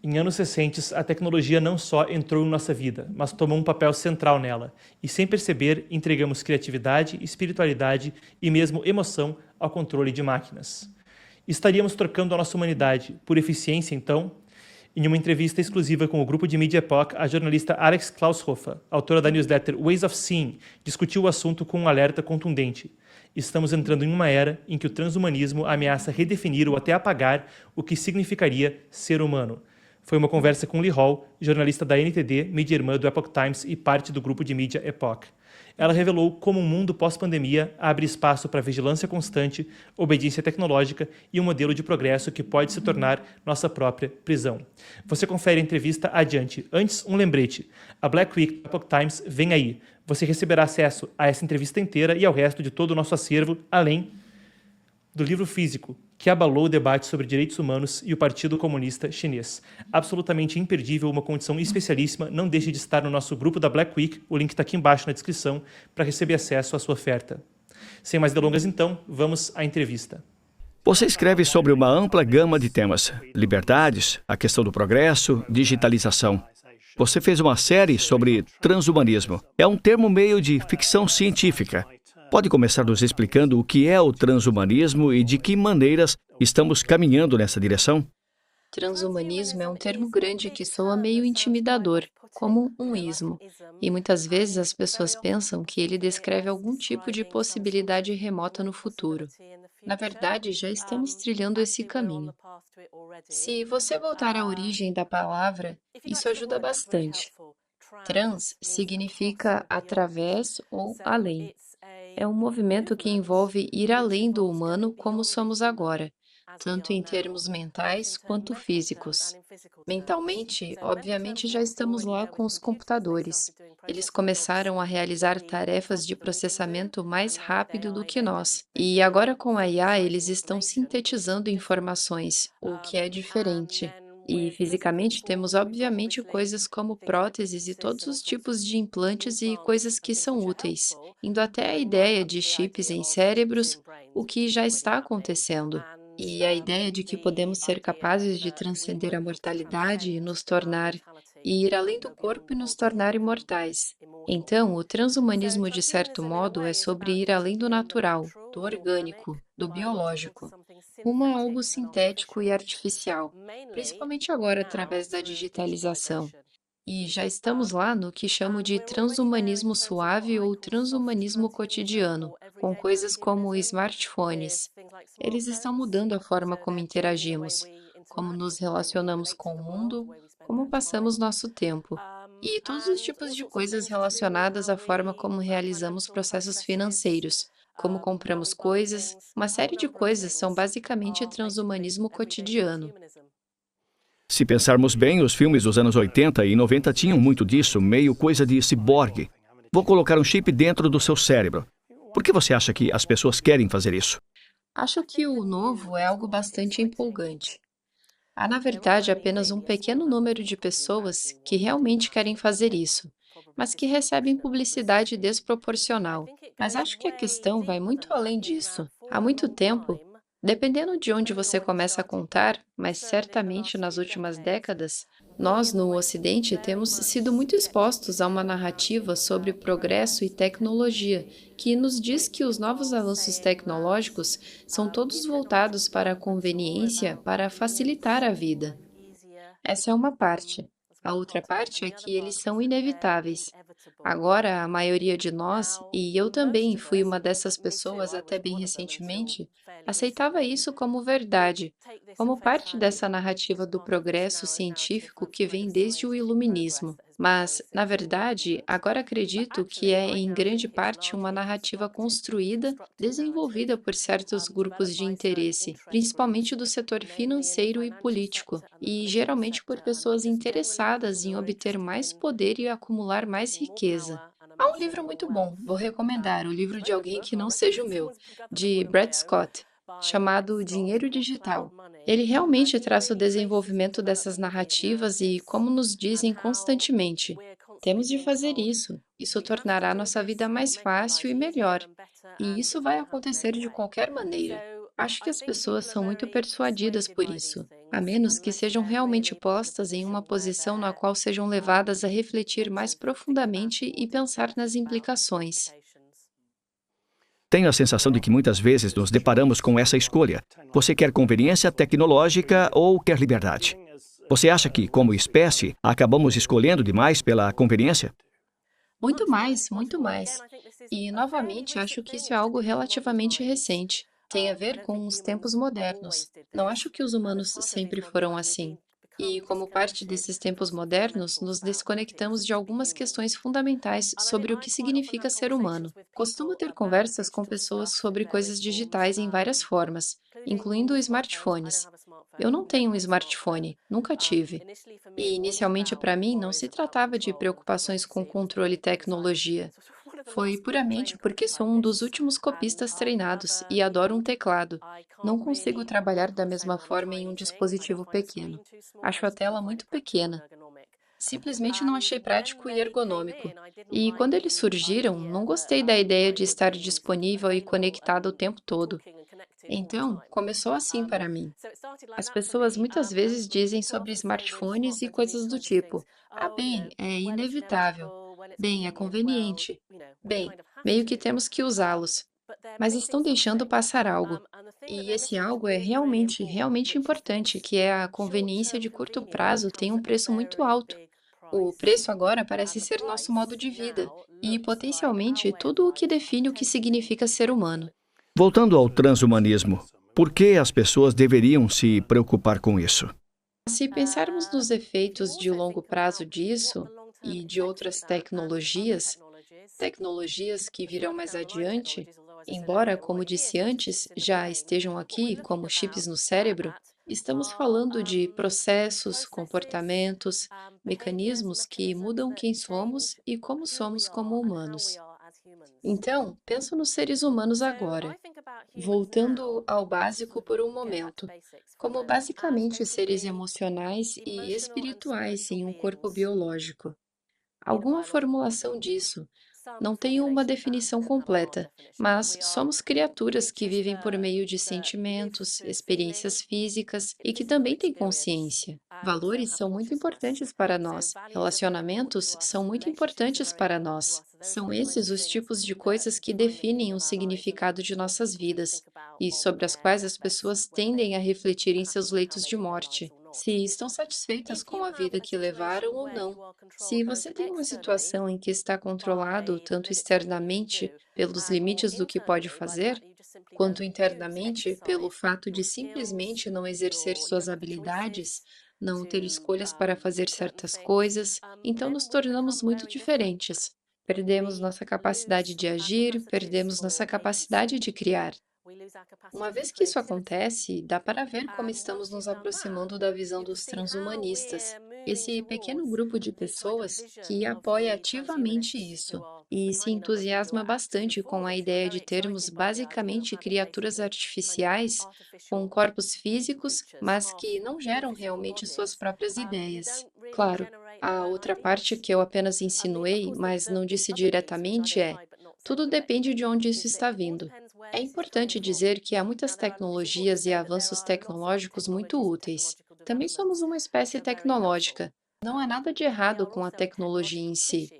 Em anos recentes, a tecnologia não só entrou em nossa vida, mas tomou um papel central nela, e sem perceber, entregamos criatividade, espiritualidade e mesmo emoção ao controle de máquinas. Estaríamos trocando a nossa humanidade por eficiência, então? Em uma entrevista exclusiva com o grupo de mídia Epoch, a jornalista Alex Klaushofer, autora da newsletter Ways of Seeing, discutiu o assunto com um alerta contundente. Estamos entrando em uma era em que o transhumanismo ameaça redefinir ou até apagar o que significaria ser humano. Foi uma conversa com Lee Hall, jornalista da NTD, mídia irmã do Epoch Times e parte do grupo de mídia Epoch. Ela revelou como um mundo pós-pandemia abre espaço para vigilância constante, obediência tecnológica e um modelo de progresso que pode se tornar nossa própria prisão. Você confere a entrevista adiante. Antes, um lembrete. A Black Week do Epoch Times vem aí. Você receberá acesso a essa entrevista inteira e ao resto de todo o nosso acervo, além do livro físico, que abalou o debate sobre direitos humanos e o Partido Comunista Chinês. Absolutamente imperdível, uma condição especialíssima. Não deixe de estar no nosso grupo da Black Week, o link está aqui embaixo na descrição, para receber acesso à sua oferta. Sem mais delongas então, vamos à entrevista. Você escreve sobre uma ampla gama de temas: liberdades, a questão do progresso, digitalização. Você fez uma série sobre transhumanismo. É um termo meio de ficção científica. Pode começar nos explicando o que é o transhumanismo e de que maneiras estamos caminhando nessa direção? Transhumanismo é um termo grande que soa meio intimidador, como um ismo, e muitas vezes as pessoas pensam que ele descreve algum tipo de possibilidade remota no futuro. Na verdade, já estamos trilhando esse caminho. Se você voltar à origem da palavra, isso ajuda bastante. Trans significa através ou além. É um movimento que envolve ir além do humano como somos agora, tanto em termos mentais quanto físicos. Mentalmente, obviamente, já estamos lá com os computadores. Eles começaram a realizar tarefas de processamento mais rápido do que nós. E agora com a IA, eles estão sintetizando informações, o que é diferente. E fisicamente temos, obviamente, coisas como próteses e todos os tipos de implantes e coisas que são úteis, indo até a ideia de chips em cérebros, o que já está acontecendo. E a ideia de que podemos ser capazes de transcender a mortalidade e nos tornar, e ir além do corpo e nos tornar imortais. Então, o transhumanismo, de certo modo, é sobre ir além do natural, do orgânico, do biológico, rumo a algo sintético e artificial, principalmente agora através da digitalização. E já estamos lá no que chamo de transhumanismo suave ou transhumanismo cotidiano, com coisas como smartphones. Eles estão mudando a forma como interagimos, como nos relacionamos com o mundo, como passamos nosso tempo. E todos os tipos de coisas relacionadas à forma como realizamos processos financeiros, como compramos coisas, uma série de coisas são basicamente transhumanismo cotidiano. Se pensarmos bem, os filmes dos anos 80 e 90 tinham muito disso, meio coisa de ciborgue. Vou colocar um chip dentro do seu cérebro. Por que você acha que as pessoas querem fazer isso? Acho que o novo é algo bastante empolgante. Há, na verdade, apenas um pequeno número de pessoas que realmente querem fazer isso, mas que recebem publicidade desproporcional. Mas acho que a questão vai muito além disso. Há muito tempo, dependendo de onde você começa a contar, mas certamente nas últimas décadas, nós no Ocidente temos sido muito expostos a uma narrativa sobre progresso e tecnologia, que nos diz que os novos avanços tecnológicos são todos voltados para a conveniência, para facilitar a vida. Essa é uma parte. A outra parte é que eles são inevitáveis. Agora, a maioria de nós, e eu também fui uma dessas pessoas até bem recentemente, aceitava isso como verdade, como parte dessa narrativa do progresso científico que vem desde o Iluminismo. Mas, na verdade, agora acredito que é em grande parte uma narrativa construída, desenvolvida por certos grupos de interesse, principalmente do setor financeiro e político, e geralmente por pessoas interessadas em obter mais poder e acumular mais riqueza. Há um livro muito bom, vou recomendar, o livro de alguém que não seja o meu, de Brad Scott, chamado Dinheiro Digital. Ele realmente traça o desenvolvimento dessas narrativas e como nos dizem constantemente, temos de fazer isso. Isso tornará nossa vida mais fácil e melhor. E isso vai acontecer de qualquer maneira. Acho que as pessoas são muito persuadidas por isso, a menos que sejam realmente postas em uma posição na qual sejam levadas a refletir mais profundamente e pensar nas implicações. Tenho a sensação de que muitas vezes nos deparamos com essa escolha. Você quer conveniência tecnológica ou quer liberdade? Você acha que, como espécie, acabamos escolhendo demais pela conveniência? Muito mais, muito mais. E, novamente, acho que isso é algo relativamente recente. Tem a ver com os tempos modernos. Não acho que os humanos sempre foram assim. E, como parte desses tempos modernos, nos desconectamos de algumas questões fundamentais sobre o que significa ser humano. Costumo ter conversas com pessoas sobre coisas digitais em várias formas, incluindo smartphones. Eu não tenho um smartphone, nunca tive. E inicialmente para mim não se tratava de preocupações com controle e tecnologia. Foi puramente porque sou um dos últimos copistas treinados e adoro um teclado. Não consigo trabalhar da mesma forma em um dispositivo pequeno. Acho a tela muito pequena. Simplesmente não achei prático e ergonômico. E quando eles surgiram, não gostei da ideia de estar disponível e conectado o tempo todo. Então, começou assim para mim. As pessoas muitas vezes dizem sobre smartphones e coisas do tipo: ah, bem, é inevitável. Bem, é conveniente. Bem, meio que temos que usá-los. Mas estão deixando passar algo. E esse algo é realmente, realmente importante, que é a conveniência de curto prazo tem um preço muito alto. O preço agora parece ser nosso modo de vida e, potencialmente, tudo o que define o que significa ser humano. Voltando ao transhumanismo, por que as pessoas deveriam se preocupar com isso? Se pensarmos nos efeitos de longo prazo disso e de outras tecnologias, tecnologias que virão mais adiante, embora, como disse antes, já estejam aqui, como chips no cérebro, estamos falando de processos, comportamentos, mecanismos que mudam quem somos e como somos como humanos. Então, penso nos seres humanos agora. Voltando ao básico por um momento, como basicamente seres emocionais e espirituais em um corpo biológico. Alguma formulação disso. Não tenho uma definição completa, mas somos criaturas que vivem por meio de sentimentos, experiências físicas e que também têm consciência. Valores são muito importantes para nós, relacionamentos são muito importantes para nós. São esses os tipos de coisas que definem o significado de nossas vidas e sobre as quais as pessoas tendem a refletir em seus leitos de morte. Se estão satisfeitas com a vida que levaram ou não. Se você tem uma situação em que está controlado tanto externamente pelos limites do que pode fazer, quanto internamente pelo fato de simplesmente não exercer suas habilidades, não ter escolhas para fazer certas coisas, então nos tornamos muito diferentes. Perdemos nossa capacidade de agir, perdemos nossa capacidade de criar. Uma vez que isso acontece, dá para ver como estamos nos aproximando da visão dos transhumanistas, esse pequeno grupo de pessoas que apoia ativamente isso e se entusiasma bastante com a ideia de termos basicamente criaturas artificiais com corpos físicos, mas que não geram realmente suas próprias ideias. Claro, a outra parte que eu apenas insinuei, mas não disse diretamente é: tudo depende de onde isso está vindo. É importante dizer que há muitas tecnologias e avanços tecnológicos muito úteis. Também somos uma espécie tecnológica. Não há nada de errado com a tecnologia em si.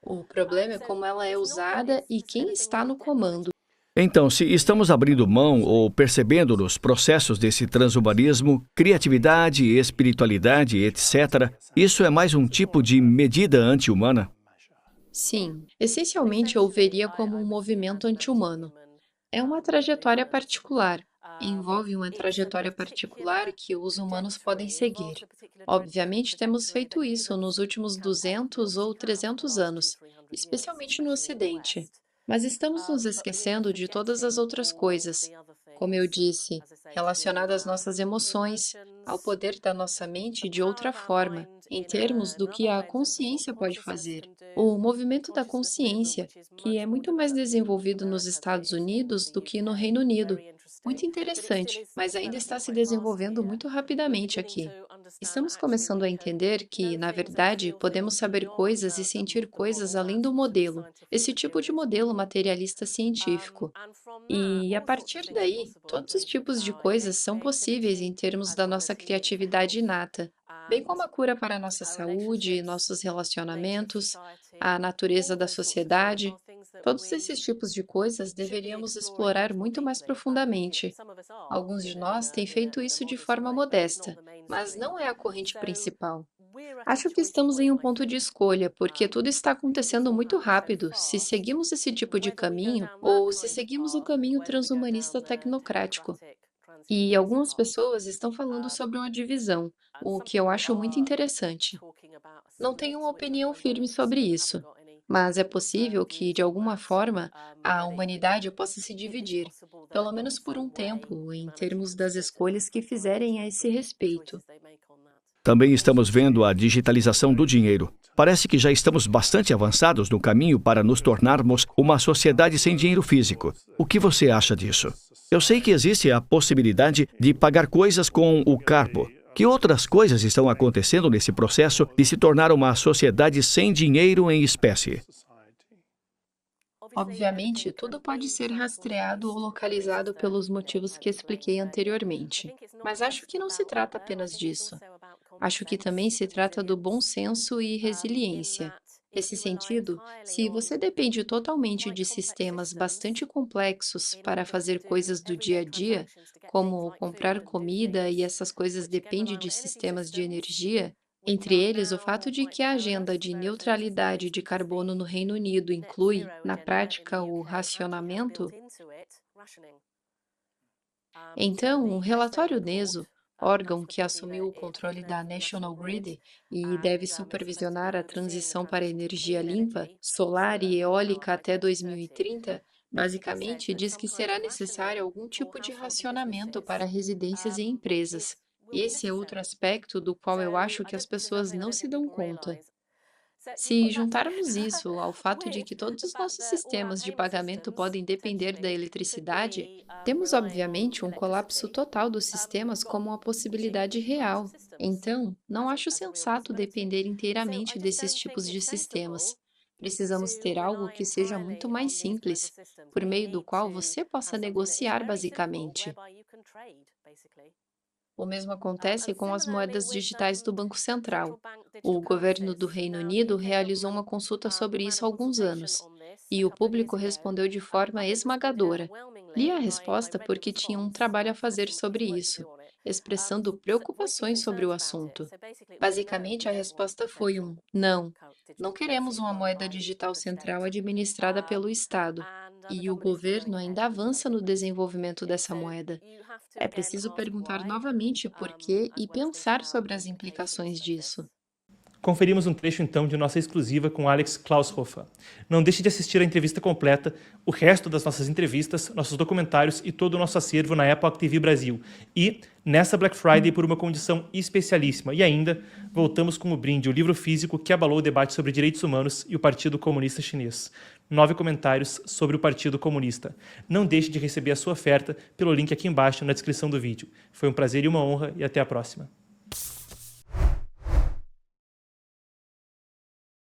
O problema é como ela é usada e quem está no comando. Então, se estamos abrindo mão ou percebendo nos processos desse transhumanismo, criatividade, espiritualidade, etc., isso é mais um tipo de medida anti-humana? Sim, essencialmente eu o veria como um movimento anti-humano. É uma trajetória particular. Envolve uma trajetória particular que os humanos podem seguir. Obviamente, temos feito isso nos últimos 200 ou 300 anos, especialmente no Ocidente. Mas estamos nos esquecendo de todas as outras coisas, como eu disse, relacionadas às nossas emoções, ao poder da nossa mente de outra forma, em termos do que a consciência pode fazer. O movimento da consciência, que é muito mais desenvolvido nos Estados Unidos do que no Reino Unido. Muito interessante, mas ainda está se desenvolvendo muito rapidamente aqui. Estamos começando a entender que, na verdade, podemos saber coisas e sentir coisas além do modelo, esse tipo de modelo materialista científico. E, a partir daí, todos os tipos de coisas são possíveis em termos da nossa criatividade inata, bem como a cura para a nossa saúde, nossos relacionamentos, a natureza da sociedade. Todos esses tipos de coisas deveríamos explorar muito mais profundamente. Alguns de nós têm feito isso de forma modesta, mas não é a corrente principal. Acho que estamos em um ponto de escolha, porque tudo está acontecendo muito rápido, se seguimos esse tipo de caminho ou se seguimos o caminho transhumanista tecnocrático. E algumas pessoas estão falando sobre uma divisão, o que eu acho muito interessante. Não tenho uma opinião firme sobre isso, mas é possível que, de alguma forma, a humanidade possa se dividir, pelo menos por um tempo, em termos das escolhas que fizerem a esse respeito. Também estamos vendo a digitalização do dinheiro. Parece que já estamos bastante avançados no caminho para nos tornarmos uma sociedade sem dinheiro físico. O que você acha disso? Eu sei que existe a possibilidade de pagar coisas com o carbo. Que outras coisas estão acontecendo nesse processo de se tornar uma sociedade sem dinheiro em espécie? Obviamente, tudo pode ser rastreado ou localizado pelos motivos que expliquei anteriormente, mas acho que não se trata apenas disso. Acho que também se trata do bom senso e resiliência. Nesse sentido, se você depende totalmente de sistemas bastante complexos para fazer coisas do dia a dia, como comprar comida e essas coisas dependem de sistemas de energia, entre eles o fato de que a agenda de neutralidade de carbono no Reino Unido inclui, na prática, o racionamento, então, o relatório NESO, órgão que assumiu o controle da National Grid e deve supervisionar a transição para energia limpa, solar e eólica até 2030, basicamente diz que será necessário algum tipo de racionamento para residências e empresas. Esse é outro aspecto do qual eu acho que as pessoas não se dão conta. Se juntarmos isso ao fato de que todos os nossos sistemas de pagamento podem depender da eletricidade, temos obviamente um colapso total dos sistemas como uma possibilidade real. Então, não acho sensato depender inteiramente desses tipos de sistemas. Precisamos ter algo que seja muito mais simples, por meio do qual você possa negociar basicamente. O mesmo acontece com as moedas digitais do Banco Central. O governo do Reino Unido realizou uma consulta sobre isso há alguns anos, e o público respondeu de forma esmagadora. Li a resposta porque tinha um trabalho a fazer sobre isso, expressando preocupações sobre o assunto. Basicamente, a resposta foi um não. Não queremos uma moeda digital central administrada pelo Estado, e o governo ainda avança no desenvolvimento dessa moeda. É preciso perguntar novamente por quê e pensar sobre as implicações disso. Conferimos um trecho então de nossa exclusiva com Alex Klaushofer. Não deixe de assistir a entrevista completa, o resto das nossas entrevistas, nossos documentários e todo o nosso acervo na Apple TV Brasil. E, nessa Black Friday, por uma condição especialíssima. E ainda, voltamos com o brinde, o livro físico que abalou o debate sobre direitos humanos e o Partido Comunista Chinês. 9 comentários sobre o Partido Comunista. Não deixe de receber a sua oferta pelo link aqui embaixo na descrição do vídeo. Foi um prazer e uma honra e até a próxima.